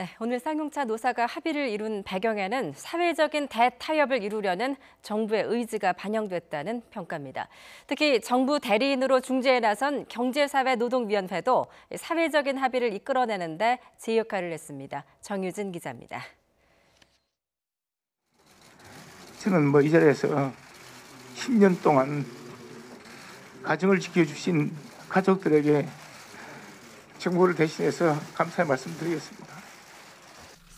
네, 오늘 쌍용차 노사가 합의를 이룬 배경에는 사회적인 대타협을 이루려는 정부의 의지가 반영됐다는 평가입니다. 특히 정부 대리인으로 중재에 나선 경제사회노동위원회도 사회적인 합의를 이끌어내는 데 제 역할을 했습니다. 정유진 기자입니다. 저는 이 자리에서 10년 동안 가정을 지켜주신 가족들에게 정부를 대신해서 감사의 말씀드리겠습니다.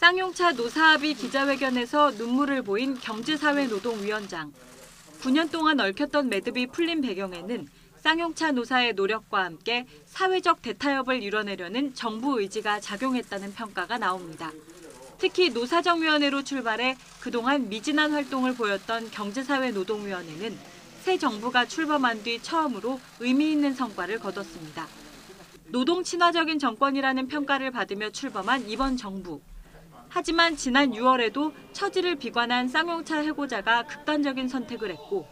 쌍용차 노사합의 기자회견에서 눈물을 보인 경제사회노동위원장. 9년 동안 얽혔던 매듭이 풀린 배경에는 쌍용차 노사의 노력과 함께 사회적 대타협을 이뤄내려는 정부 의지가 작용했다는 평가가 나옵니다. 특히 노사정위원회로 출발해 그동안 미진한 활동을 보였던 경제사회노동위원회는 새 정부가 출범한 뒤 처음으로 의미 있는 성과를 거뒀습니다. 노동 친화적인 정권이라는 평가를 받으며 출범한 이번 정부. 하지만 지난 6월에도 처지를 비관한 쌍용차 해고자가 극단적인 선택을 했고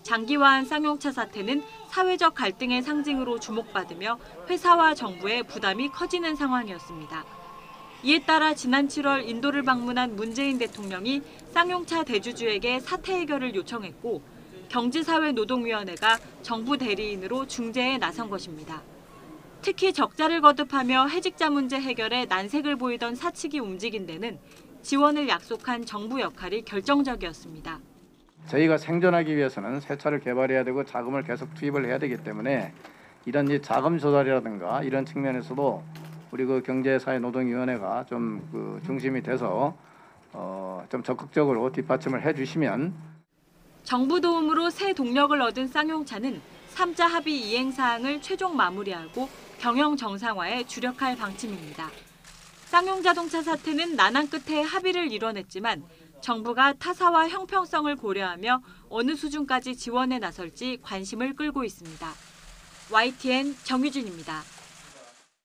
장기화한 쌍용차 사태는 사회적 갈등의 상징으로 주목받으며 회사와 정부의 부담이 커지는 상황이었습니다. 이에 따라 지난 7월 인도를 방문한 문재인 대통령이 쌍용차 대주주에게 사태 해결을 요청했고 경제사회노동위원회가 정부 대리인으로 중재에 나선 것입니다. 특히 적자를 거듭하며 해직자 문제 해결에 난색을 보이던 사측이 움직인 데는 지원을 약속한 정부 역할이 결정적이었습니다. 저희가 생존하기 위해서는 새 차를 개발해야 되고 자금을 계속 투입을 해야 되기 때문에 이런 자금 조달이라든가 이런 측면에서도 우리 경제사회노동위원회가 좀 중심이 돼서 좀 적극적으로 뒷받침을 해주시면. 정부 도움으로 새 동력을 얻은 쌍용차는 3자 합의 이행 사항을 최종 마무리하고 경영 정상화에 주력할 방침입니다. 쌍용자동차 사태는 난항 끝에 합의를 이뤄냈지만 정부가 타사와 형평성을 고려하며 어느 수준까지 지원에 나설지 관심을 끌고 있습니다. YTN 정유진입니다.